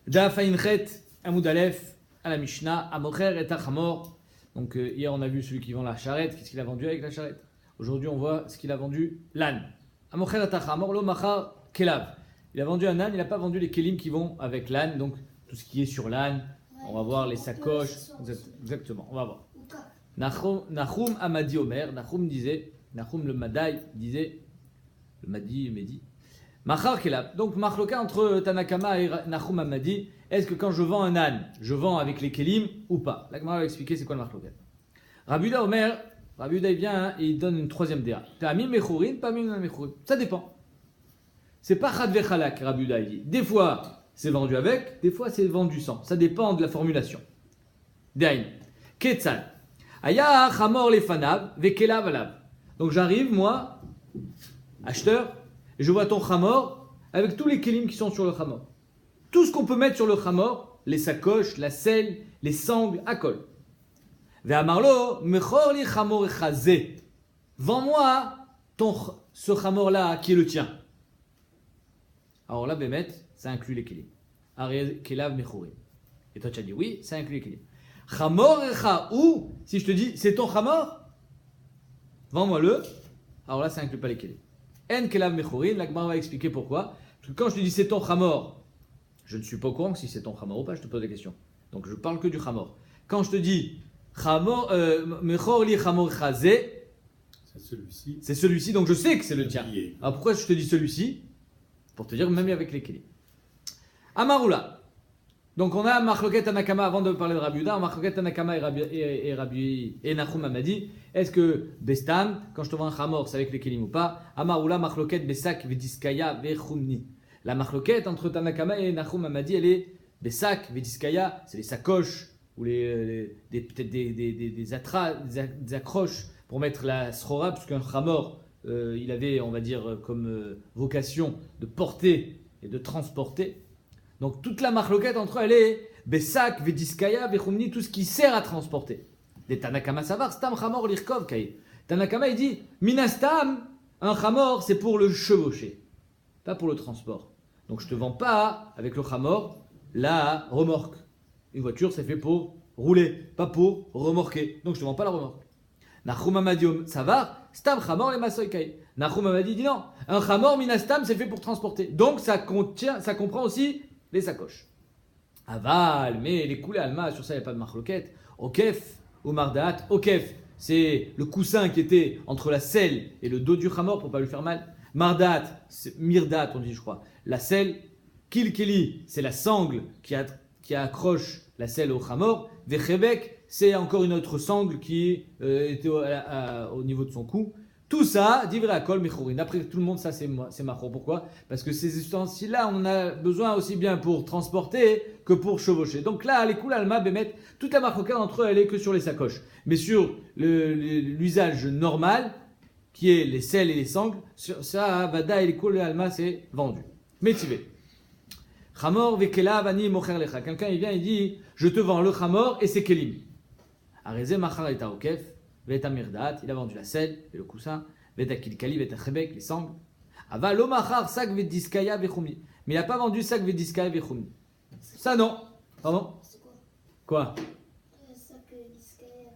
Daf Ainchet Amoud Aleph à la Mishnah, Amocher et Achamor. Donc hier on a vu celui qui vend la charrette, qu'est-ce qu'il a vendu avec la charrette. Aujourd'hui on voit ce qu'il a vendu, l'âne. Amocher et Achamor, lo machar kelav. Il a vendu un âne, il n'a pas vendu les kelim qui vont avec l'âne, donc tout ce qui est sur l'âne. On va voir les sacoches, exactement, on va voir. Nahum Amadi Omer, Nahum le Madai disait, le Medi, Machar Kelab. Donc, Machloka entre Tanakama et Nahum Amadi, est-ce que quand je vends un âne, je vends avec les kelim ou pas? La Gemara va expliquer c'est quoi le Machloka. Rabuda Omer, Rabuda il vient et il donne une troisième déa. Pamim Mechourin, Pamim Mechourin. Ça dépend. C'est pas Chad Vechalak, Rabuda il dit. Des fois c'est vendu avec, des fois c'est vendu sans. Ça dépend de la formulation. Dain. Ketzal. Aya Chamor Lefanav, Vekelav Alav. Donc j'arrive, moi, acheteur, et je vois ton chamor avec tous les kelim qui sont sur le chamor. Tout ce qu'on peut mettre sur le chamor, les sacoches, la selle, les sangles, à col. Ve'amarlo, mechor li chamor echazé. Vends-moi ce chamor-là qui est le tien. Alors là, Bémet, ça inclut les kelim. Aré kelav mechorim. Et toi, tu as dit oui, ça inclut les kelim. Chamor echa, ou si je te dis c'est ton chamor, vends-moi-le. Alors là, ça inclut pas les kelim. En kelav mechorim, la Gemara va expliquer pourquoi. Parce que quand je te dis c'est ton chamor, je ne suis pas au courant que si c'est ton chamor ou pas, je te pose la question. Donc je parle que du chamor. Quand je te dis mechor li chamor chazé, c'est celui-ci, donc je sais que c'est le tien. Alors pourquoi je te dis celui-ci? Pour te dire même avec les kelim. Amaroula. Donc on a Machloket Tanakama avant de parler de Rabbi Yehuda, Machloket Tanakama et Nahum Amadi. Est-ce que Bestam, quand je te vends un chamor, c'est avec les kelim ou pas? Amaroula Machloket Besak Vediskaya Vechumni. La Machloket entre Tanakama et Nahum Amadi, elle est Besak Vediskaya, c'est les sacoches ou peut-être des accroches pour mettre la srora, puisqu'un chamor, il avait, on va dire, comme vocation de porter et de transporter. Donc toute la machloquette entre eux, elle est Besak, Vediskaya, Vechumni, tout ce qui sert à transporter. Des Tanakama Savar, Stam Chamor Lirkov Kaye. Tanakama il dit Minastam, un Chamor c'est pour le chevaucher, pas pour le transport. Donc je te vends pas avec le Chamor la remorque. Une voiture c'est fait pour rouler, pas pour remorquer. Donc je te vends pas la remorque. Nahum Amadium Savar, Stam Chamor les Masoy Kaye. Nahum Amadi dit non, un Chamor Minastam c'est fait pour transporter. Donc ça comprend aussi les sacoches. Aval, mais les coulées alma, sur ça il n'y a pas de marloquette. Okef ou mardat. Okef, c'est le coussin qui était entre la selle et le dos du chamor pour ne pas lui faire mal. Mardat, mirdat on dit je crois. La selle. Kilkeli, c'est la sangle qui accroche la selle au chamor. Vechebek, c'est encore une autre sangle qui était au niveau de son cou. Tout ça, divrei akol mechorin. Après tout le monde, ça c'est machor. Pourquoi? Parce que ces ustensiles-là, on en a besoin aussi bien pour transporter que pour chevaucher. Donc là, les coulées alma bémet, toute la marque entre eux, elle est que sur les sacoches. Mais sur l'usage normal, qui est les selles et les sangles, ça, vada et les coulées alma, c'est vendu. Métivé. Chamor vekela vani mocher lecha. Quelqu'un il vient et dit, je te vends le chamor et ses kelim. Areze machar et okef. Veta mirdat, il a vendu la selle et le coussin. Veta kilkali, veta chebek, les sangles. Ava lomachar sak vediskaya vechumni. Mais il n'a pas vendu sak vediskaya vechumni. Ça non. Pardon? Quoi?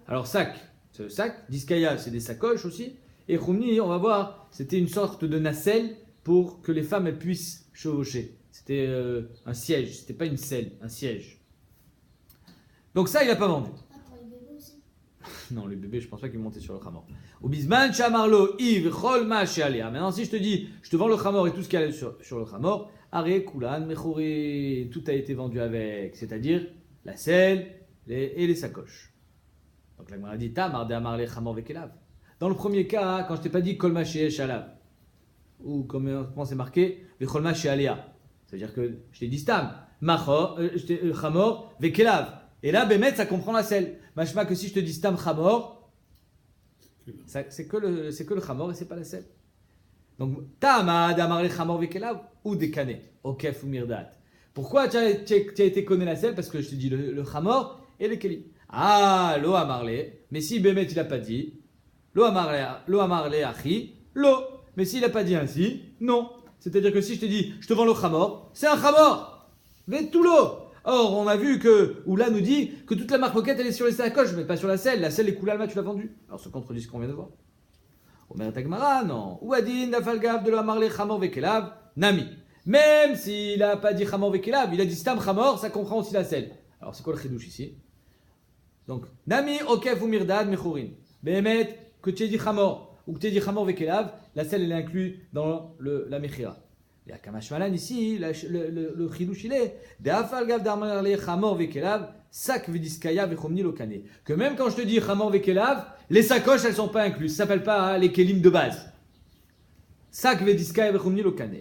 Alors sac, c'est le sac. Diskaya, c'est des sacoches aussi. Et chumni, on va voir, c'était une sorte de nacelle pour que les femmes elles puissent chevaucher. C'était un siège, c'était pas une selle, un siège. Donc ça, il n'a pas vendu. Non, le bébé, je pense pas qu'il montait sur le chamor. Au bisman chamarlo iv chol ma shealia. Maintenant, si je te dis, je te vends le chamor et tout ce qui est sur le chamor, aré kulan mechori, tout a été vendu avec, c'est-à-dire la selle et les sacoches. Donc la Gemara dit tamar de amarle chamor vekelav. Dans le premier cas, quand je t'ai pas dit kol ma shealav, ou comment c'est marqué, vechol ma shealia, c'est-à-dire que je t'ai dit stam, chamor vekelav. Et là, Bémet, ça comprend la selle. Machma que si je te dis Stam Chamor, c'est que le Chamor et c'est pas la selle. Donc, Tama d'Amar le Chamor Vekelav ou Dekane, Okef ou Mirdat. Pourquoi tu as été connu la selle? Parce que je te dis le Chamor et le Kelim. Ah, Lo Amarle. Mais si Bémet, il n'a pas dit, Lo Amarle Achi, Lo. Mais s'il n'a pas dit ainsi, non. C'est-à-dire que si je te dis, je te vends le Chamor, c'est un Chamor. Vetulo. Or, on a vu que Oula nous dit que toute la marloquette elle est sur les sacoches, mais pas sur la selle. La selle, les Koulalma, tu l'as vendue. Alors, ça contredit ce qu'on vient de voir. Omer Tagmara, non. Ouadin, Nafalgav, de la Marle, Chamor, Vekelav, Nami. Même s'il n'a pas dit Chamor, Vekelav, il a dit Stam, Chamor, ça comprend aussi la selle. Alors, c'est quoi le chidouche ici? Donc, Nami, Okef ou Mirdad, Mechourin. Behemet, que tu aies dit Chamor, ou que tu aies dit Chamor, Vekelav, la selle, elle est inclue dans la Mechira. Il y a Kamashmalan ici, le chidouche il est Deafalgav d'Armarle Chamor Vekelav, Sak Vediskaya Vechomni Lokane. Que même quand je te dis Chamor Vekelav, les sacoches elles sont pas incluses. Ça s'appelle pas les kelim de base. Sak Vediskaya Vechomni Lokane.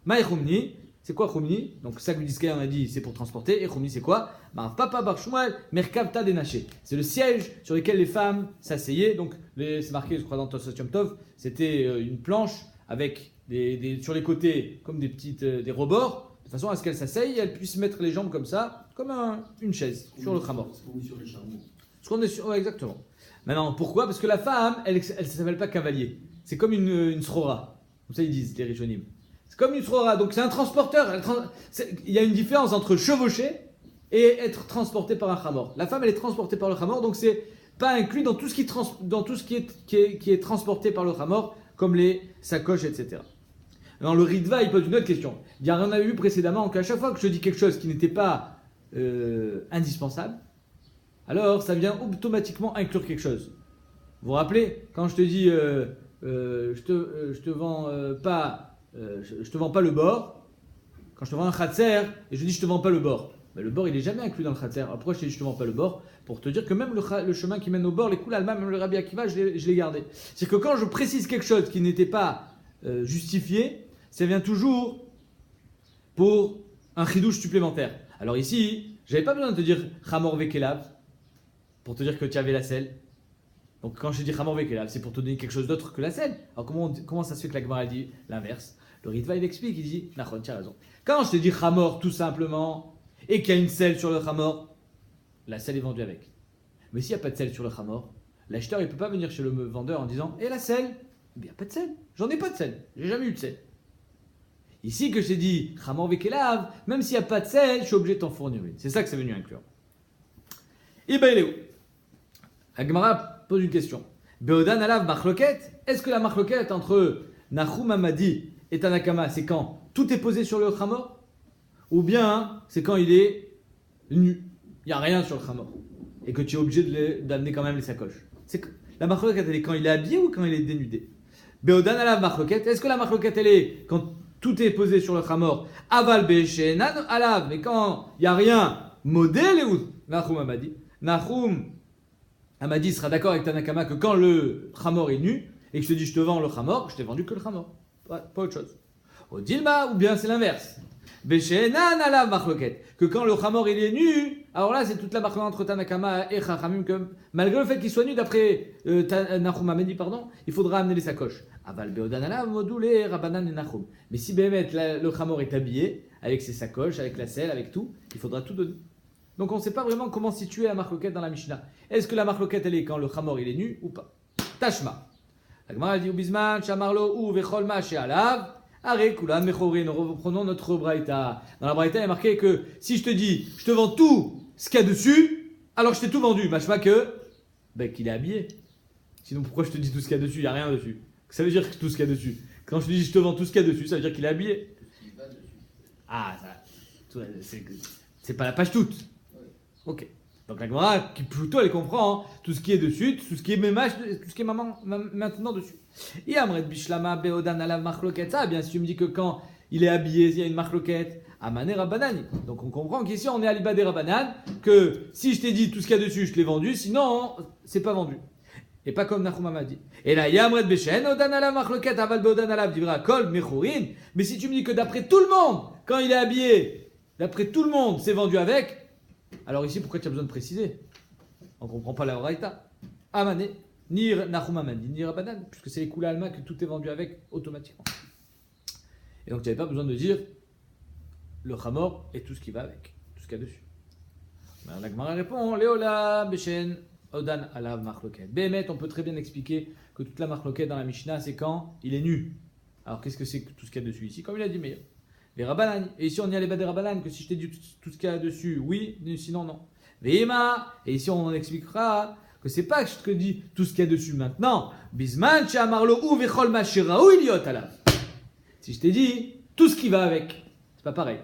Maï Chomni, c'est quoi Chomni? Donc Sak Vediskaya on a dit c'est pour transporter. Et Chomni c'est quoi? Papa Bar Shmuel, Merkavta Denaché. C'est le siège sur lequel les femmes s'asseyaient. Donc c'est marqué, je crois dans Tosot Yom Tov, c'était une planche avec sur les côtés comme des rebords, de façon à ce qu'elle s'asseye et elle puisse mettre les jambes comme ça, comme une chaise sur le khamor. Ce qu'on est sur les charbons. Ce qu'on est sur, ouais, exactement. Maintenant, pourquoi? Parce que la femme, elle ne s'appelle pas cavalier. C'est comme une srora. Comme ça ils disent, les rishonim. C'est comme une srora, donc c'est un transporteur. Il y a une différence entre chevaucher et être transporté par un khamor. La femme, elle est transportée par le khamor, donc c'est pas inclus dans tout ce qui est transporté par le khamor, comme les sacoches, etc. Alors le Ritva, il pose une autre question. Bien, on a vu précédemment qu'à chaque fois que je dis quelque chose qui n'était pas indispensable, alors ça vient automatiquement inclure quelque chose. Vous vous rappelez, quand je te dis je te vends pas le bord, quand je te vends un khatser et je dis je te vends pas le bord, mais le bord il est jamais inclus dans le khatser. Alors pourquoi je te dis je te vends pas le bord? Pour te dire que même le chemin qui mène au bord, les Koulalma, même le Rabbi Akiva, je l'ai gardé. C'est que quand je précise quelque chose qui n'était pas justifié, ça vient toujours pour un chidouche supplémentaire. Alors ici, j'avais pas besoin de te dire Chamor Vekelav pour te dire que tu avais la selle. Donc quand je dis Chamor Vekelav, c'est pour te donner quelque chose d'autre que la selle. Alors comment ça se fait que la Gemara dit l'inverse? Le Ritva il explique, il dit Nachon, tu as raison. Quand je te dis Chamor tout simplement et qu'il y a une selle sur le Chamor, la selle est vendue avec. Mais s'il n'y a pas de selle sur le Chamor, l'acheteur il peut pas venir chez le vendeur en disant la selle? Il n'y a pas de selle. J'en ai pas de selle. J'ai jamais eu de selle. Ici que je t'ai dit, Chamor Vekelav, même s'il n'y a pas de selle, je suis obligé de t'en fournir une. C'est ça que c'est venu inclure. Et ben il est où? La Gemara pose une question. Beodan alav machloket. Est-ce que la machloket entre Nachum Hamadi et Tanakama, c'est quand tout est posé sur le Chamor? Ou bien c'est quand il est nu? Il n'y a rien sur le Chamor. Et que tu es obligé d'amener quand même les sacoches. La machloket, elle est quand il est habillé ou quand il est dénudé? Beodan alav machloket. Est-ce que la machloket, elle est quand tout est posé sur le Chamor? Aval be'shenan alav. Mais quand il n'y a rien, modèle et où? Nachum Hamadi. Nachum Hamadi sera d'accord avec Tanakama que quand le Chamor est nu et que je te dis je te vends le Chamor, je t'ai vendu que le Chamor. Pas autre chose. Au Dilma, ou bien c'est l'inverse. Be'shenan alav machloket. Que quand le Chamor il est nu, alors là c'est toute la marque entre Tanakama et Chachamim que malgré le fait qu'il soit nu d'après Nachum Hamadi, pardon, il faudra amener les sacoches. Aval beodan alav modulé Rabbanan et Nachum. Mais si Béhémet le Chamor est habillé avec ses sacoches, avec la selle, avec tout, il faudra tout donner. Donc on ne sait pas vraiment comment situer la marloquette dans la Mishnah. Est-ce que la marloquette elle est quand le Chamor il est nu ou pas? Tashma. La Gemara dit Ubizman shamarlo ou vecholma she'alav. Are kulan mechorin. Nous reprenons notre braïta. Dans la braïta il est marqué que si je te dis je te vends tout ce qu'il y a dessus, alors je t'ai tout vendu. Machma que qu'il est habillé. Sinon pourquoi je te dis tout ce qu'il y a dessus? Il n'y a rien dessus. Ça veut dire que tout ce qu'il y a dessus. Quand je te dis je te vends tout ce qu'il y a dessus, ça veut dire qu'il est habillé. Ah, ça, c'est pas la page toute. Ok. Donc la Gemara, qui plutôt elle comprend tout ce qui est dessus, tout ce qui est mémage, tout ce qui est maintenant dessus. Et Amret Bishlama Beodan Alav Machloket. Ça, bien si tu me dis que quand il est habillé, il y a une Machloket, Amane Rabbanani. Donc on comprend qu'ici on est à l'Ibadé Rabbanan, que si je t'ai dit tout ce qu'il y a dessus, je te l'ai vendu, sinon c'est pas vendu. Et pas comme Nachum Hamadi. Et là, Yamret Beshen, Odan Alav Machloket, Aval Beodan Alav, Divra Kol, Mechourin. Mais si tu me dis que d'après tout le monde, quand il est habillé, d'après tout le monde, c'est vendu avec, alors ici, pourquoi tu as besoin de préciser? On ne comprend pas la Horaïta. Amane, ni Nachum Hamadi, ni Rabbanan, puisque c'est les Kula Alma que tout est vendu avec automatiquement. Et donc tu n'avais pas besoin de dire le Chamor et tout ce qui va avec, tout ce qu'il y a dessus. La Gemara répond Léola, Beshen, Odan Alav Machloket. Béhémet, on peut très bien expliquer que toute la Machloket dans la Mishnah, c'est quand il est nu. Alors qu'est-ce que c'est que tout ce qu'il y a dessus ici? Comme il a dit, mais les Rabbanan. Et ici, on y a les bas des Rabbanan, que si je t'ai dit tout ce qu'il y a dessus, oui, sinon non. Veima, et ici, on en expliquera que c'est pas que je te dis tout ce qu'il y a dessus maintenant. Bisman, Shamarlo, ou Vechol Mashiraou, Iliot Alav. Si je t'ai dit tout ce qui va avec, c'est pas pareil.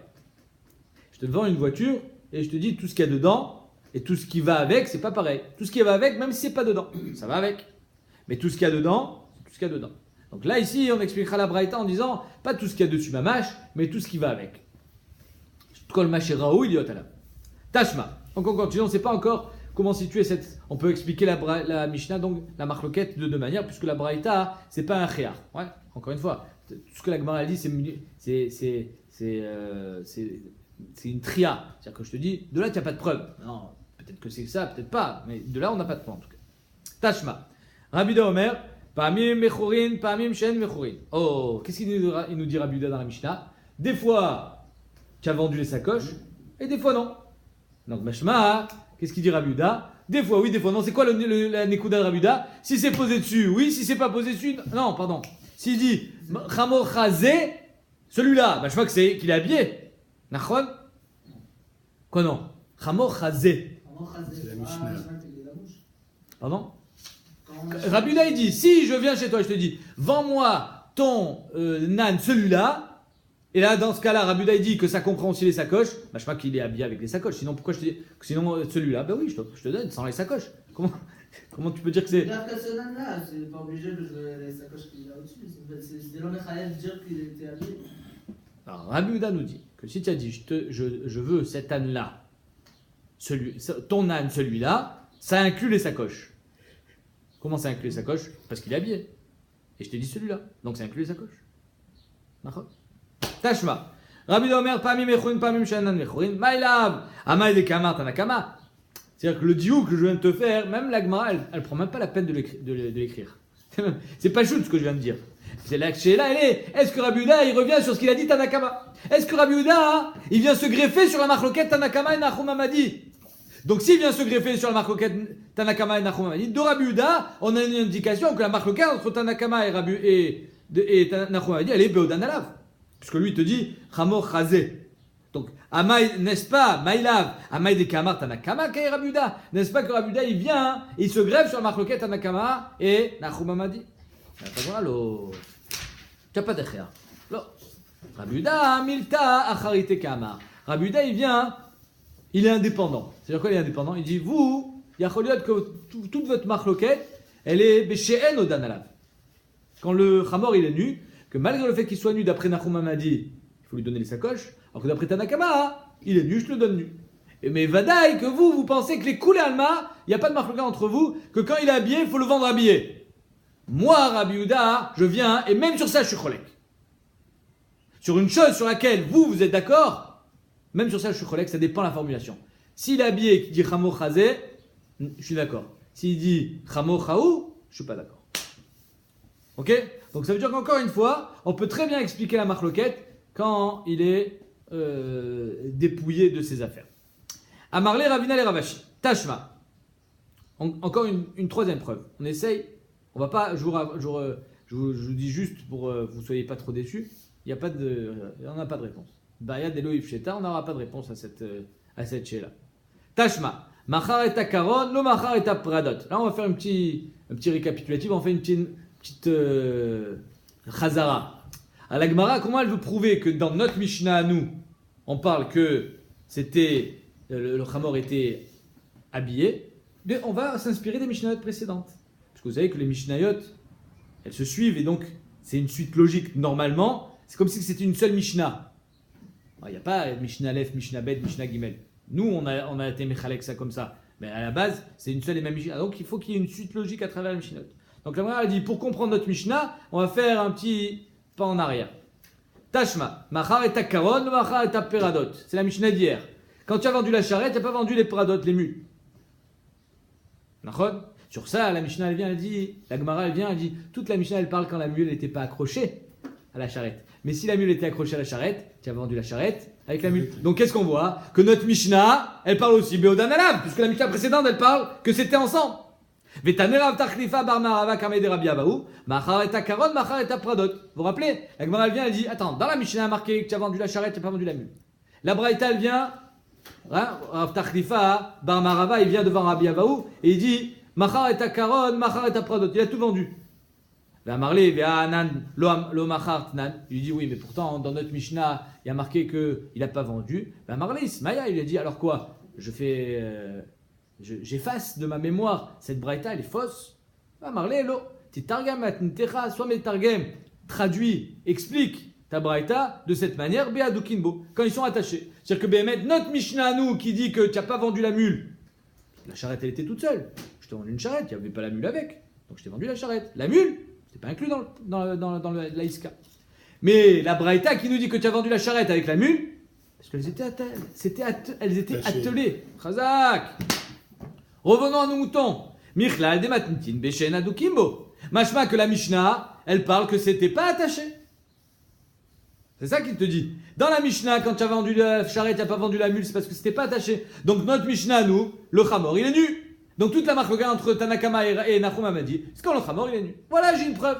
Je te vends une voiture et je te dis tout ce qu'il y a dedans et tout ce qui va avec, c'est pas pareil. Tout ce qui va avec, même si c'est pas dedans, ça va avec. Mais tout ce qu'il y a dedans, c'est tout ce qu'il y a dedans. Donc là, ici, on expliquera la Braïta en disant pas tout ce qu'il y a dessus, mamash, mais tout ce qui va avec. Kol Mashiraou, Iliot Alav. Tashma. Donc on continue, on ne sait pas encore comment situer cette. On peut expliquer la Mishnah, donc la marloquette, de deux manières, puisque la Braïta, c'est pas un chéar. Ouais, encore une fois, tout ce que la Gemara dit, c'est une tria. C'est-à-dire que je te dis, de là, tu n'as pas de preuve. Non, peut-être que c'est ça, peut-être pas, mais de là, on n'a pas de preuve en tout cas. Tashma. Rabbi Yehuda Omer, Pamim Mechorin, Pamim Shen Mechorin. Oh, qu'est-ce qu'il nous dit Rabbi Yehuda dans la Mishnah? Des fois, tu as vendu les sacoches, et des fois, non. Donc, Mashma, qu'est-ce qu'il dit Rabbi Yehuda? Des fois oui, des fois non. C'est quoi la Nekuda de Rabbi Yehuda? Si c'est posé dessus, oui. Si c'est pas posé dessus, non, pardon. S'il dit Chamor Chazé, celui-là, je vois que c'est qu'il est habillé. Nachon? Quoi non? Chamor Chazé. C'est la Mishnah. Pardon? Rabbi Yehuda il dit si je viens chez toi, je te dis vends-moi ton nan, celui-là. Et là, dans ce cas-là, Rabbi Yehuda il dit que ça comprend aussi les sacoches. Je crois qu'il est habillé avec les sacoches. Sinon, pourquoi je te dis sinon celui-là? Ben oui, je te donne sans les sacoches. Comment tu peux dire que c'est. Là, c'est pas obligé de les sacoches qu'il a au-dessus. C'est l'homme de dire qu'il était habillé. Alors, Rabbi Yehuda nous dit que si tu as dit je veux cet âne-là, ton âne, celui-là, ça inclut les sacoches. Comment ça inclut les sacoches? Parce qu'il est habillé. Et je t'ai dit celui-là. Donc ça inclut les sacoches. D'accord? Tashma. Rabbi Omer, Pamim Mechorin, Pamim Shanan Mechorin, Maïlav, Amaï de Kamar Tanakama. C'est-à-dire que le diou que je viens de te faire, même la Gemara, elle prend même pas la peine de l'écrire. C'est pas juste ce que je viens de dire. C'est là que chez là, elle est. Est-ce que Rabbi Yehuda, il revient sur ce qu'il a dit Tanakama? Est-ce que Rabbi Yehuda, il vient se greffer sur la marloquette Tanakama et Nachum Hamadi? Donc s'il vient se greffer sur la marloquette Tanakama et Nachum Hamadi, de Rabbi Yehuda, on a une indication que la marloquette entre Tanakama et Nachum Hamadi, elle est Beodan Alav. Puisque lui te dit Chamor Chazé. Donc, Amaï, n'est-ce pas, Maïlav, Amaï de Kamar Tanakama, Kay Rabbi Yehuda. N'est-ce pas que Rabbi Yehuda, il vient, il se greffe sur la marloquette Tanakama et Nachum Hamadi. Tu n'as pas d'échéa. Non. Rabbi Yehuda, Milta, Acharite Kamar. Rabbi Yehuda, il vient, il est indépendant. C'est-à-dire quoi, il est indépendant? Il dit, vous, il y a que toute votre marloquette, elle est Béchéen Odan Alav. Quand le Chamor, il est nu, que malgré le fait qu'il soit nu d'après Nachum Hamadi, il faut lui donner les sacoches, alors que d'après Tanakama, il est nu, je te le donne nu. Mais Vadaï, que vous pensez que les Koulé Alma, il n'y a pas de marque entre vous, que quand il est habillé, il faut le vendre habillé. Moi, Rabbi Yehuda, je viens, et même sur ça, je suis cholek. Sur une chose sur laquelle vous êtes d'accord, même sur ça, je suis cholek, ça dépend de la formulation. S'il est habillé et qu'il dit Chamor Chazé, je suis d'accord. S'il dit Chamor Chaou, je ne suis pas d'accord. Ok? Donc ça veut dire qu'encore une fois, on peut très bien expliquer la marloquette quand il est dépouillé de ses affaires. Amarle Ravina et Ravashi. Tashma. Encore une troisième preuve. On essaye. On va pas. Je vous dis juste pour que vous ne soyez pas trop déçus. Il n'y a pas de. On n'a pas de réponse. Bayad Elohim Sheta, on n'aura pas de réponse à cette chez-là. Tashma. Machar et Karon, lo Machar et Pradot. Là, on va faire un petit récapitulatif. On fait une petite Chazara. À la Gemara, comment elle veut prouver que dans notre Mishnah à nous, on parle que c'était le Chamor était habillé? Mais on va s'inspirer des Mishnayot précédentes. Parce que vous savez que les Mishnayot, elles se suivent et donc c'est une suite logique. Normalement, c'est comme si c'était une seule Mishnah. Il n'y a pas Mishnah Aleph, Mishnah Bet, Mishnah Gimel. Nous, on a été Mechalek ça comme ça. Mais à la base, c'est une seule et même Mishnah. Donc il faut qu'il y ait une suite logique à travers les Mishnayot. Donc la Gemara a dit, pour comprendre notre Mishnah, on va faire un petit pas en arrière. Tashma, Machar et Takaron, Machar et Peradot. C'est la Mishnah d'hier. Quand tu as vendu la charrette, tu n'as pas vendu les Peradot, les mules. Sur ça, la Mishnah, elle dit, la Gemara, elle dit, toute la Mishnah, elle parle quand la mule n'était pas accrochée à la charrette. Mais si la mule était accrochée à la charrette, tu as vendu la charrette avec la mule. Donc qu'est-ce qu'on voit? Que notre Mishnah, elle parle aussi Beodan Alav, puisque la Mishnah précédente, elle parle que c'était ensemble. Vetaner Rav Tachlifa bar Marava Kameh de Rabbi Abahu, Machar et Akaron, Machar et Pradot. Vous vous rappelez? La Gemara elle vient, elle dit attends, dans la Mishnah a marqué que tu as vendu la charrette, tu n'as pas vendu la mule. La Braïta elle vient, Rav Tachlifa bar Marava, il vient devant Rabbi Abahu et il dit Machar et Akaron, Machar et Pradot. Il a tout vendu. Amarlé, lo Machar Tnan. Il dit oui, mais pourtant dans notre Mishnah, il y a marqué qu'il n'a pas vendu. Amarlé, Ismaïa, il lui a dit alors quoi? J'efface de ma mémoire cette braïta, elle est fausse. Amarlé, lo, titargam atnitecha, soit metargem, traduit, explique ta braïta de cette manière, beadukinbo, quand ils sont attachés. C'est-à-dire que Béhémet, notre Mishnah à nous qui dit que tu n'as pas vendu la mule, la charrette elle était toute seule. Je t'ai vendu une charrette, il n'y avait pas la mule avec. Donc je t'ai vendu la charrette. La mule, c'était pas inclus dans la Iska. Mais la braïta qui nous dit que tu as vendu la charrette avec la mule, parce qu'elles étaient attelées. Chazak. Revenons à nos moutons. Michlal de matnitin beshen adukimbo. Mashma que la Mishnah, elle parle que c'était pas attaché. C'est ça qu'il te dit. Dans la Mishnah, quand tu as vendu la charrette, tu n'as pas vendu la mule, c'est parce que c'était pas attaché. Donc notre Mishnah, nous, le Chamor, il est nu. Donc toute la marque entre Tanakama et Nachum Hamadi, c'est quand le Chamor, il est nu. Voilà, j'ai une preuve.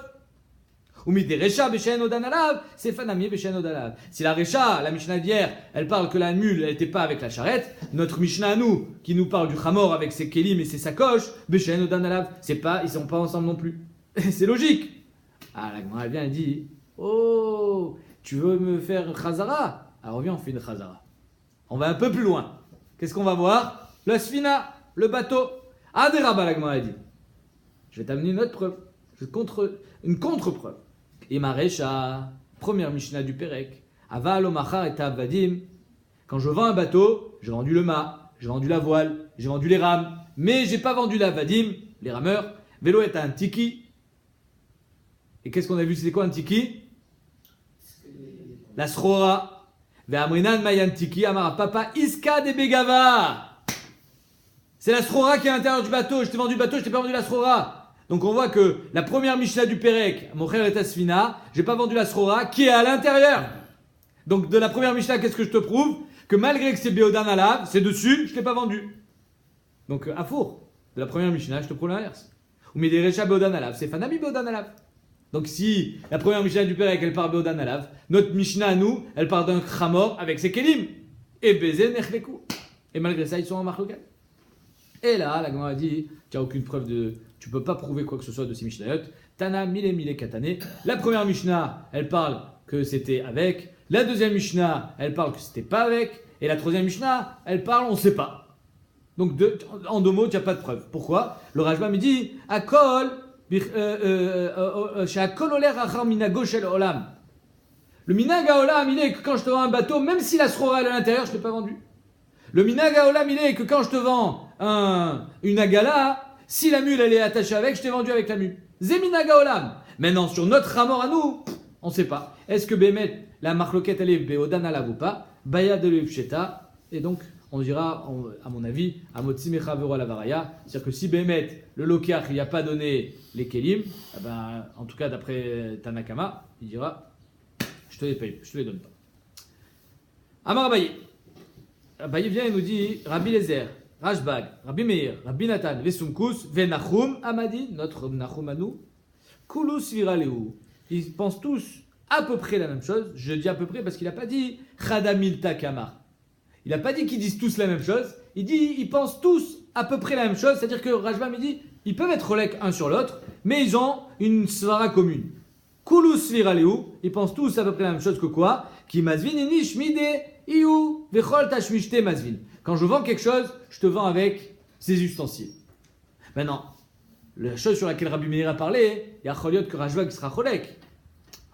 Si la Recha, la Mishnah d'hier, elle parle que la mule, elle n'était pas avec la charrette, notre Mishnah à nous, qui nous parle du Chamor avec ses kelim et ses sacoches, Beshen Odan Alav, c'est pas, ils sont pas ensemble non plus. C'est logique. Ah, la Gemara vient et dit, oh, tu veux me faire Chazara? Alors viens, on fait une Chazara. On va un peu plus loin. Qu'est-ce qu'on va voir? La Sfina, le bateau. Aderaba, la Gemara dit. Je vais t'amener une autre preuve. Une contre-preuve. Et Marécha, première Mishnah du Pérec, Aval Omachar et Avadim. Quand je vends un bateau, j'ai vendu le mât, j'ai vendu la voile, j'ai vendu les rames, mais j'ai pas vendu l'Avadim, les rameurs. Vélo est un tiki. Et qu'est-ce qu'on a vu? C'était quoi un tiki? La srora. Ve'amrinan mayan tiki, amara papa iska de begava. C'est la srora qui est à l'intérieur du bateau. Je t'ai vendu le bateau, je t'ai pas vendu la srora. Donc on voit que la première Mishnah du Pérec, mon frère est Asfina, j'ai pas vendu la Srora qui est à l'intérieur. Donc de la première Mishnah, qu'est-ce que je te prouve? Que malgré que c'est Béodan Alav, c'est dessus, je t'ai pas vendu. Donc à four, de la première Mishnah, je te prouve l'inverse. Ou Méderecha Béodan Alav, c'est Fanami Béodan Alav. Donc si la première Mishnah du Pérec, elle parle Béodan Alav, notre Mishnah à nous, elle parle d'un Khamor avec ses Kelim. Et Bézé Nechlekou. Et malgré ça, ils sont en Marloquet. Et là, la Gemara dit, tu n'as aucune preuve de... Tu ne peux pas prouver quoi que ce soit de ces Mishnayot. Tana, mille katane. La première Mishnah, elle parle que c'était avec. La deuxième Mishnah, elle parle que c'était pas avec. Et la troisième Mishnah, elle parle, on ne sait pas. Donc, en deux mots, tu n'as pas de preuve. Pourquoi? Le Rajbam, il dit, Akol, She'akol oler achar minago shel olam. Le minag haolam, il est que quand je te vends un bateau, même si la srora est à l'intérieur, je ne l'ai pas vendu. Le minag haolam, il est que quand je te vends une agala, si la mule elle est attachée avec, je t'ai vendu avec la mule. Zeminaga olam. Maintenant, sur notre ramor à nous, on ne sait pas. Est-ce que Bémet, la marloquette, elle est Béodan alav ou pas? Baya de l'Upcheta. Et donc, on dira, à mon avis, à Motsimecha Vero la Varaya. C'est-à-dire que si Bémet, le Lokar, il n'y a pas donné les Kelim, eh ben, en tout cas d'après Tanakama, il dira, je te les paye, je te les donne pas. Amar Abaye. Abaye vient et nous dit, Rabbi Lezer. Rashbag, Rabbi Meir, Rabbi Nathan, Vesumkus, Venachum, Amadi, notre Nachum à nous, Kulus Viraleu. Ils pensent tous à peu près la même chose. Je dis à peu près parce qu'il n'a pas dit Chadamilta Kamar. Il n'a pas dit qu'ils disent tous la même chose. Il dit ils pensent tous à peu près la même chose. C'est-à-dire que Rashbam il dit ils peuvent être relèques un sur l'autre, mais ils ont une svara commune. Kulus Viraleu. Ils pensent tous à peu près la même chose que quoi? Ki Mazvin Inish Mide Iu Vechol Tashmishte Mazvin. Quand je vends quelque chose, je te vends avec ses ustensiles. Maintenant, la chose sur laquelle Rabbi Meir a parlé, il y a Choliot que Rashbag sera cholek.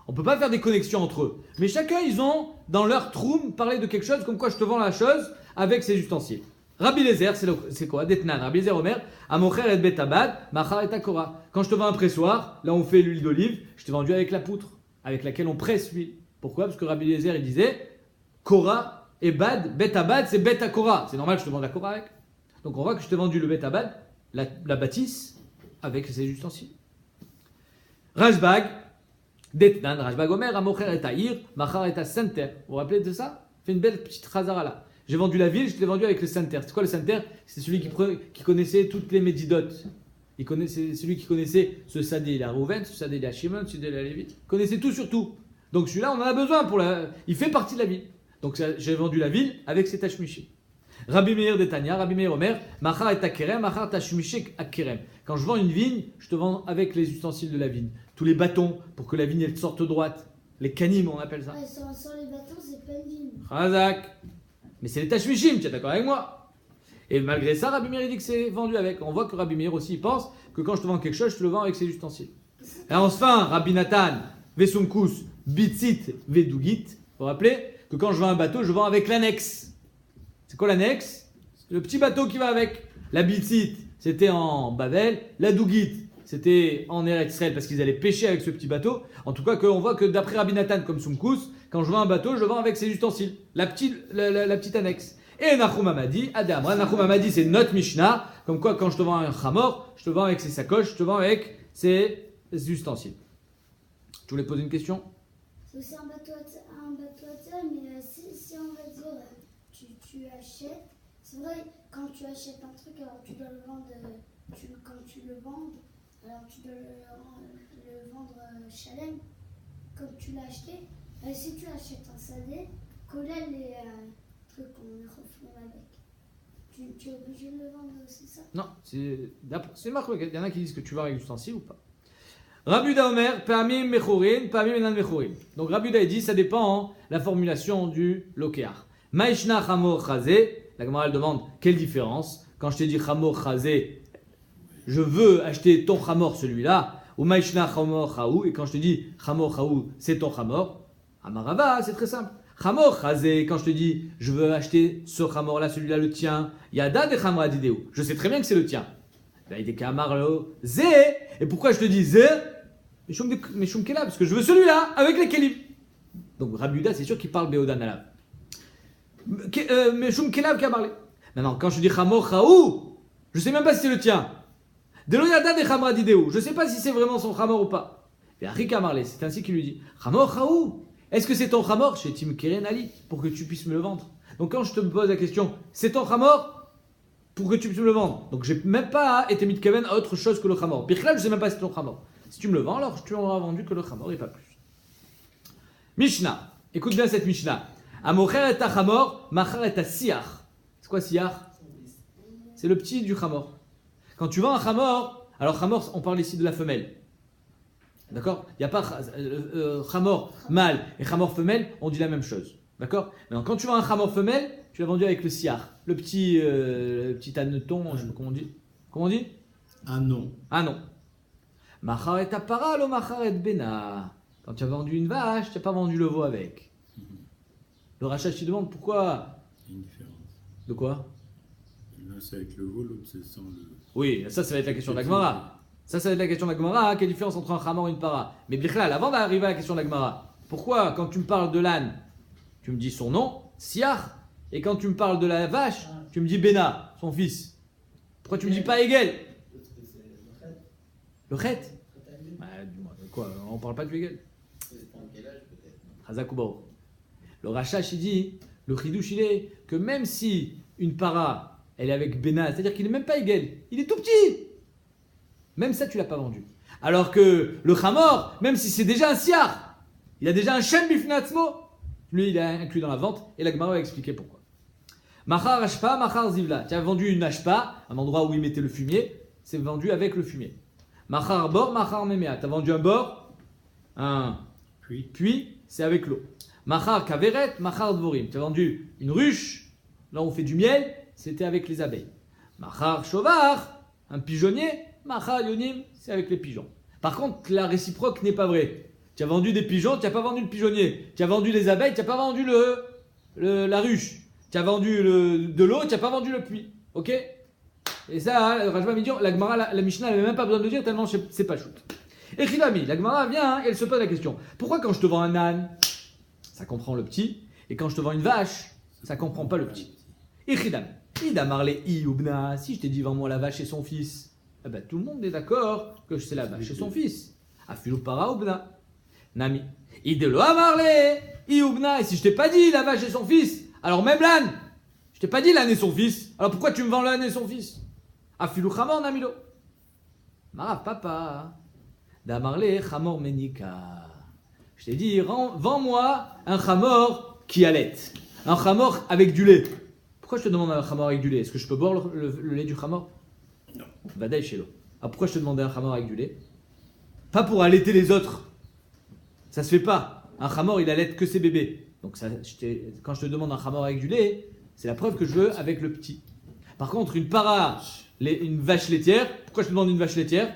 On ne peut pas faire des connexions entre eux. Mais chacun, ils ont, dans leur troum, parlé de quelque chose comme quoi je te vends la chose avec ses ustensiles. Rabbi Lezer, c'est quoi? Detnan. Rabbi Lezer Omer, Amocher et Betabad, Machar et Akora. Quand je te vends un pressoir, là on fait l'huile d'olive, je t'ai vendu avec la poutre, avec laquelle on presse l'huile. Pourquoi? Parce que Rabbi Lezer, il disait, Kora, et Bad, Betabad, c'est Betakora. C'est normal que je te vende la Kora avec. Donc on voit que je t'ai vendu le Betabad, la bâtisse, avec ses ustensiles. Rashbag, Detnan, Rashbag Omer, Amocher et Aïr, Machar et Center. Vous vous rappelez de ça? Fais une belle petite chazara là. J'ai vendu la ville, je te l'ai vendu avec le Center. C'est quoi le Center? C'est celui qui connaissait toutes les médidotes. C'est celui qui connaissait ce Sadé, il a Rouven, ce Sadé, il a Shimon, ce Sadé, il a Lévi. Il connaissait tout sur tout. Donc celui-là, on en a besoin il fait partie de la ville. Donc j'ai vendu la ville avec ses tashmichim. Rabbi Meir d'Etania, Rabbi Meir Omer, Machar et Takerem, Machar tashmichek Akerem. Quand je vends une vigne, je te vends avec les ustensiles de la vigne. Tous les bâtons pour que la vigne elle sorte droite. Les canim, on appelle ça. Ouais, sans les bâtons, c'est pas une vigne. Khazak. Mais c'est les tashmichim, tu es d'accord avec moi? Et malgré ça, Rabbi Meir dit que c'est vendu avec. On voit que Rabbi Meir aussi pense que quand je te vends quelque chose, je te le vends avec ses ustensiles. Et enfin, Rabbi Nathan, Vesumkus, Bitzit, Vedugit. Vous vous rappelez que quand je vends un bateau, je vends avec l'annexe. C'est quoi l'annexe? Le petit bateau qui va avec. La Bitzit, c'était en Babel. La Dugit, c'était en Eretz Israël parce qu'ils allaient pêcher avec ce petit bateau. En tout cas, on voit que d'après Rabbi Nathan comme Sumkus, quand je vends un bateau, je le vends avec ses ustensiles. La petite annexe. Et Nachum Hamadi, Adam. Nachum Hamadi, c'est notre Mishnah. Comme quoi, quand je te vends un Hamor, je te vends avec ses sacoches, je te vends avec ses ustensiles. Tu voulais poser une question? C'est aussi un bateau à terre, mais si on va dire, tu achètes, c'est vrai, quand tu achètes un truc, alors tu dois le vendre, quand tu le vends, alors tu dois le vendre chalem, comme tu l'as acheté. Si tu achètes un sadé, collèle les trucs qu'on refait avec. Tu es obligé de le vendre, c'est ça? Non, c'est marqué. Il y en a qui disent que tu vas avec l'ustensile ou pas. Rabuda Omer, Pamim Mechorin, Pamim Enan Mechorin. Donc Rabuda dit, ça dépend la formulation du Lokeach. Maishna Chamor Chazé, la Gemara demande quelle différence. Quand je t'ai dit Chamor Chazé, je veux acheter ton Chamor, celui-là, ou Maishna Chamor Chaou, et quand je te dis Chamor Chaou, c'est ton Chamor. Amarava, c'est très simple. Chamor Chazé, quand je te dis je veux acheter ce Chamor-là, celui-là, le tien, Yada de Chamra Didéou. Je sais très bien que c'est le tien. Là, il est Kamarlo Zé. Et pourquoi je te dis Zé? Mais Shumkela, parce que je veux celui-là, avec les Kelim. Donc Rabuda, c'est sûr qu'il parle Beodan Alav. Mais Shumkela qui a parlé. Maintenant, quand je dis Chamor Chaou, je sais même pas si c'est le tien. Delo Yada de Chamra Didéou. Je sais pas si c'est vraiment son Chamor ou pas. Et Arika Marley, c'est ainsi qu'il lui dit Chamor Chaou. Est-ce que c'est ton Chamor chez Tim Keren Ali pour que tu puisses me le vendre? Donc quand je te pose la question, c'est ton Chamor pour que tu puisses me le vendre. Donc j'ai même pas été mis de Kaven à autre chose que le Chamor. Birkla, je sais même pas si c'est ton Chamor. Si tu me le vends, alors tu auras vendu que le Chamor et pas plus. Mishnah. Écoute bien cette Mishnah. Amocher et ta Chamor, machar et ta Siach. C'est quoi Siach? C'est le petit du Chamor. Quand tu vends un Chamor, alors Chamor, on parle ici de la femelle. D'accord? Il n'y a pas Chamor mâle et Chamor femelle, on dit la même chose. D'accord? Maintenant, quand tu vends un Chamor femelle, tu l'as vendu avec le Siach. Le petit anneton, je sais pas comment on dit. Comment on dit? Ah non. Ah non. Machar et para, lo machar et bena. Quand tu as vendu une vache, tu n'as pas vendu le veau avec. Le rachat, tu te demandes pourquoi. Il y a une différence. De quoi? L'un c'est avec le veau, l'autre c'est sans le. Oui, ça va être la question de la Gemara. Ça va être la question de la Gemara. Quelle différence entre un chamor et une para? Mais Bichlal, avant d'arriver à la question de la Gemara, pourquoi quand tu me parles de l'âne, tu me dis son nom, Siach, et quand tu me parles de la vache, tu me dis Bena, son fils? Pourquoi tu me dis pas Egel? Le Chet? Quoi? On parle pas du Egel? Hazakoubaou. Le Rachash il dit, le Chidouche il est que même si une para elle est avec Bena, c'est-à-dire qu'il n'est même pas Egel, il est tout petit. Même ça tu l'as pas vendu. Alors que le Chamor, même si c'est déjà un Siar, il a déjà un Shem Bifnatzmo, lui il est inclus dans la vente et la Gemara va expliquer pourquoi. Machar Ashpa, Machar Zivla. Tu as vendu une Ashpa, un endroit où il mettait le fumier, c'est vendu avec le fumier. Machar Bor, Machar Memea. Tu as vendu un bord, un puits, c'est avec l'eau. Machar Kaveret, Machar Dvorim. Tu as vendu une ruche, là où on fait du miel, c'était avec les abeilles. Machar Shovar, un pigeonnier, Machar Yonim, c'est avec les pigeons. Par contre, la réciproque n'est pas vraie. Tu as vendu des pigeons, tu n'as pas vendu le pigeonnier. Tu as vendu les abeilles, tu n'as pas vendu la ruche. Tu as vendu de l'eau, tu n'as pas vendu le puits. Ok? Et ça, Rajba Midian, la Gemara, la Mishnah n'avait même pas besoin de le dire tellement c'est pas shoot. Et Khilami, la Gemara vient et elle se pose la question. Pourquoi quand je te vends un âne, ça comprend le petit, et quand je te vends une vache, ça comprend pas le petit? Et Khilami, Ida Marley Ioubna, si je t'ai dit vends-moi la vache et son fils, eh ben, tout le monde est d'accord que c'est la vache et son fils. Afilou para Oubna. Nami. Idelo Marley Ioubna, et si je t'ai pas dit la vache et son fils, alors même l'âne, je t'ai pas dit l'âne et son fils, alors pourquoi tu me vends l'âne et son fils? Afilou Chamor Namilo. Marav papa. Damarle chamor menika. Je t'ai dit, vends-moi un chamor qui allait. Un chamor avec du lait. Pourquoi je te demande un chamor avec du lait? Est-ce que je peux boire le lait du chamor? Non. Vadaï shelo. Ah, pourquoi je te demandais un chamor avec du lait? Pas pour allaiter les autres. Ça se fait pas. Un chamor, il allaite que ses bébés. Donc quand je te demande un chamor avec du lait, c'est la preuve que je veux avec le petit. Par contre, une vache laitière, pourquoi je te demande une vache laitière?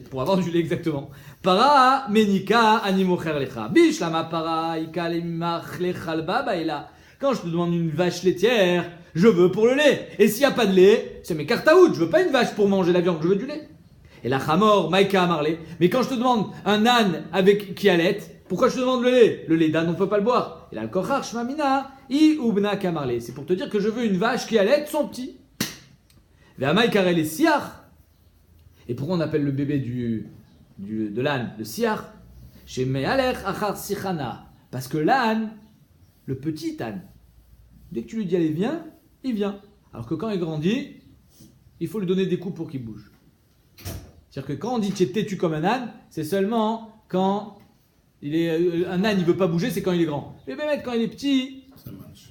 Pour avoir du lait, exactement. Para menika animocher lecha. Bishlama para ika lemach lechalba baila. Quand je te demande une vache laitière, je veux pour le lait. Et s'il n'y a pas de lait, c'est mes cartes à out. Je veux pas une vache pour manger la viande, je veux du lait. Et la chamor, maïka amarlé. Mais quand je te demande un âne avec qui allait, pourquoi je te demande le lait? Le lait d'âne, on ne peut pas le boire. Et la kochar shmamina, i ubna kamarlé. C'est pour te dire que je veux une vache qui allait son petit. Ve'amai karel et siach. Et pourquoi on appelle le bébé de l'âne le siach? Chez me'alech achar sichana. Parce que l'âne, le petit âne, dès que tu lui dis allez viens, il vient. Alors que quand il grandit, il faut lui donner des coups pour qu'il bouge. C'est-à-dire que quand on dit tu es têtu comme un âne, c'est seulement quand un âne il veut pas bouger, c'est quand il est grand. Mais ben, quand il est petit,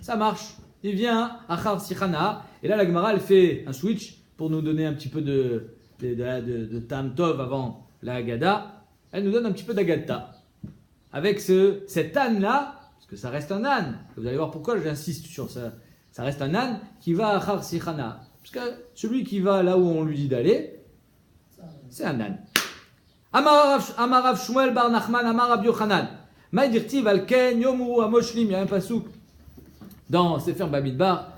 ça marche. Il vient, achar sichana, et là la Gemara elle fait un switch pour nous donner un petit peu de tam tov avant la Haggadah. Elle nous donne un petit peu d'Agadta. Avec cet âne là, parce que ça reste un âne. Vous allez voir pourquoi j'insiste sur ça. Ça reste un âne qui va à achar sichana. Parce que celui qui va là où on lui dit d'aller, c'est un âne. Amarav Shmuel bar Nachman, Amarav Yochanan. Maïdirtiv alken yomu amoshlim. Il y a un pasouk dans Sefer Bamidbar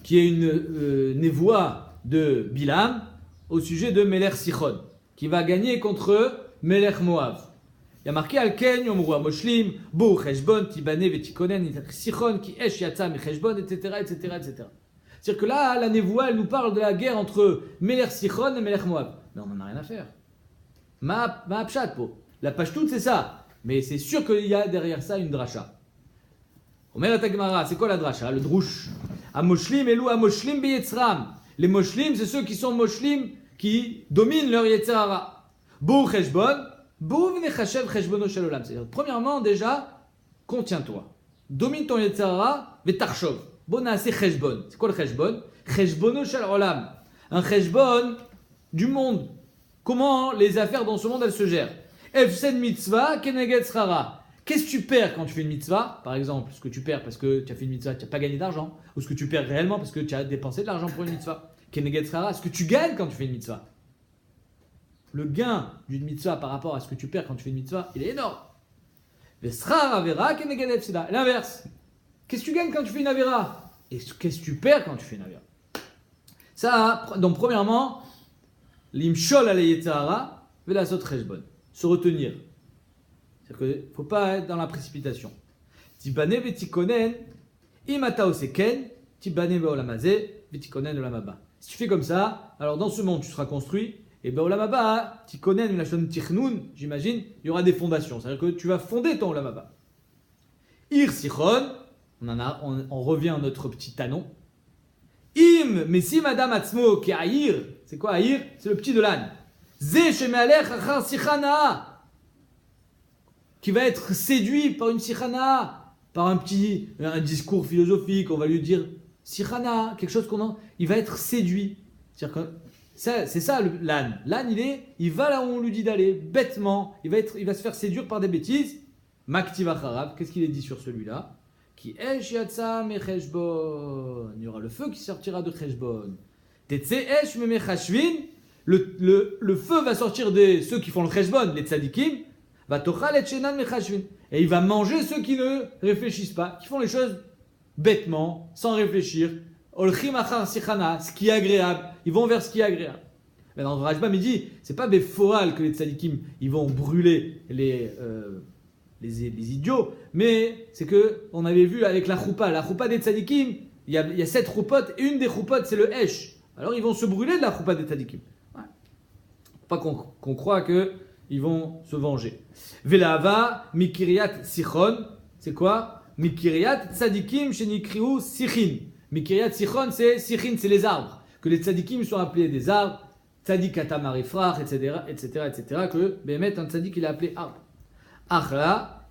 qui est une névoie de Bilam au sujet de Melech Sichon qui va gagner contre Melech Moav. Il y a marqué alken yomu amoshlim bo cheshbon tibane vetikonen Sichon ki esh yatsa me cheshbon, etc., etc., etc. C'est-à-dire que là, la névoie, elle nous parle de la guerre entre Melech Sichon et Melech Moav. Mais on n'en a rien à faire. Ma pshat po. La pashtout, c'est ça. Mais c'est sûr qu'il y a derrière ça une dracha. Omer Atagmara, c'est quoi la dracha? Le drouche. Amoshlim elou amoshlim beyetzram. Les moshlim, c'est ceux qui sont moshlim, qui dominent leur yetzara. Bo cheshbon, bo v'nechashev cheshbono shel olam. C'est-à-dire, premièrement, déjà, contiens-toi. Domine ton yetzara, v'tarshov. Bo naase cheshbon. C'est quoi le cheshbon? Cheshbono shel olam. Un cheshbon du monde. Comment les affaires dans ce monde elles se gèrent? Efsen mitzvah keneged srara. Qu'est-ce que tu perds quand tu fais une mitzvah? Par exemple, ce que tu perds parce que tu as fait une mitzvah, tu n'as pas gagné d'argent. Ou ce que tu perds réellement parce que tu as dépensé de l'argent pour une mitzvah. Keneged srara. Ce que tu gagnes quand tu fais une mitzvah. Le gain d'une mitzvah par rapport à ce que tu perds quand tu fais une mitzvah, il est énorme. Vesrara vera keneged efsida. L'inverse. Qu'est-ce que tu gagnes quand tu fais une avera? Et qu'est-ce que tu perds quand tu fais une avera? Ça, donc premièrement, l'imshol ala yetzahara velasot cheshbon. Se retenir. C'est-à-dire qu'il ne faut pas être dans la précipitation. Tibane vetikonen imata oseken tibane beolamazé vetikonen olamaba. Si tu fais comme ça, alors dans ce monde tu seras construit, et beolamaba, tikonen lachon tichnun, j'imagine, il y aura des fondations. C'est-à-dire que tu vas fonder ton olamaba. Ir sichon, on revient à notre petit tanon. Im, mais si madame atzmo qui aïr, c'est quoi aïr? C'est le petit de l'âne. Zé shemealech achar sichana, qui va être séduit par une sichana, par un discours philosophique, on va lui dire sichana, quelque chose il va être séduit. C'est-à-dire que c'est ça l'âne. L'âne il va là où on lui dit d'aller, bêtement, il va se faire séduire par des bêtises. Maktiv acharab, qu'est-ce qu'il est dit sur celui-là? Qui esh yatsa me cheshbon. Il y aura le feu qui sortira de cheshbon. Tetse esh me mechashvin. Le feu va sortir de ceux qui font le cheshbon, les tzadikim. Va tochal et shenan mechashvin. Et il va manger ceux qui ne réfléchissent pas, qui font les choses bêtement, sans réfléchir. Olchim achar sichana, ce qui est agréable. Ils vont vers ce qui est agréable. Mais dans le Rajbam, il dit, c'est pas befoal que les tzadikim, ils vont brûler les idiots, mais c'est que on avait vu avec la choupa des tzadikim, il y a 7 choupotes, et une des choupotes c'est le hesh. Alors ils vont se brûler de la choupa des tzadikim. Ouais. Pas qu'on croit que ils vont se venger. Velava mikiriat sichon, c'est quoi? Mikiriat tzadikim shenikriu sichin. Mikiriat sichon, c'est sichin, c'est les arbres. Que les tzadikim sont appelés des arbres. tzadik katam harifrach, etc., que Bémet, un tzadik, il est appelé Ar. Achla,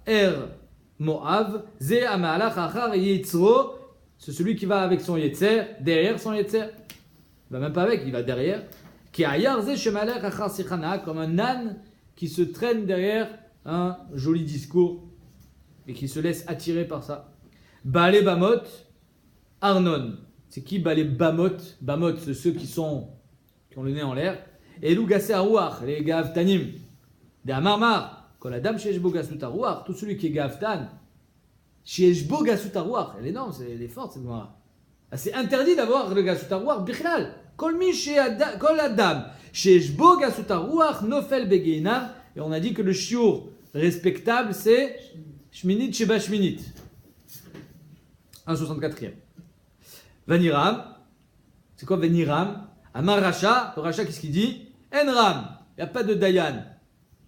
Moav, Ze Amalach Achar Yitzro, c'est celui qui va avec son Yetzer, derrière son Yetzer. Il va même pas avec, il va derrière. Qui ayar Ze Shemalach Achar Sichana, comme un âne qui se traîne derrière un joli discours et qui se laisse attirer par ça. Balé Bamot, Arnon. C'est qui Balé Bamot? Bamot, c'est ceux qui ont le nez en l'air. Et Lougassé Arouach, les Gavtanim. Des Amarmar. Quand la dame chez Eshbogasut Arouach, tout celui qui est Gavtan, chez Eshbogasut Arouach, elle est énorme, elle est forte cette Gemara. C'est interdit d'avoir le Gasut Arouach, Bichlal. Kol la dame, chez Eshbogasut Arouach, Nofel Begeinav. Et on a dit que le chiour respectable, c'est Shminit Sheba Shminit. 1,64e. Vaniram, c'est quoi Vaniram? Amar Racha, le Racha, qu'est-ce qu'il dit? Enram, il n'y a pas de Dayan.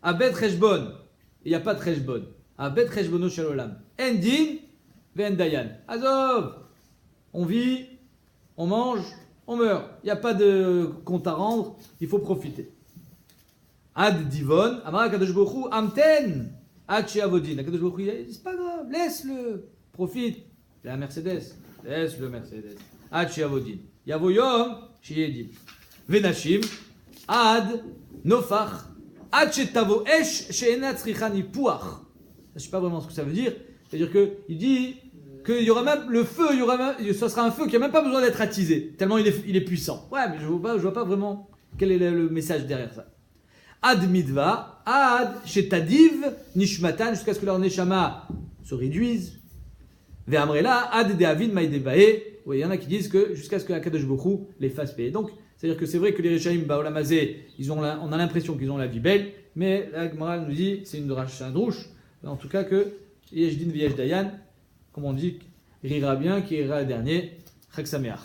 Abed Cheshbon, il n'y a pas de Cheshbon. Abed Cheshbono Shalolam. Endin, Ven Dayan. Azov, on vit, on mange, on meurt. Il n'y a pas de compte à rendre, il faut profiter. Ad Divon, Amar Kadosh Baruch Hu, Amten, Ad Sheavodin. Kadosh Baruch Hu, c'est pas grave, laisse-le, profite. La Mercedes, laisse-le Mercedes. Ad Sheavodin. Yavoyom, Sheyedim. Venashim, Ad Nofach. Ad Shetavo Esh, She'enat Tzrichani Puach. Je ne sais pas vraiment ce que ça veut dire. C'est-à-dire qu'il dit qu'il y aura même le feu, ce sera un feu qui n'a même pas besoin d'être attisé, tellement il est puissant. Ouais, mais je vois pas vraiment quel est le message derrière ça. Ad Midva, Ad Shetadiv Nishmatan, jusqu'à ce que leur Neshama se réduise. Ve'amrela, Ad De'avin Maïdebae. Oui, il y en a qui disent que jusqu'à ce que Akadosh Baruch Hu les fasse payer. Donc, c'est-à-dire que c'est vrai que les Rechaim Baolamazé, on a l'impression qu'ils ont la vie belle, mais la Gemara nous dit, c'est un drouche, en tout cas que Yesh Din V'Yesh Dayan, comme on dit, rira bien, qui ira dernier, Chag Sameach.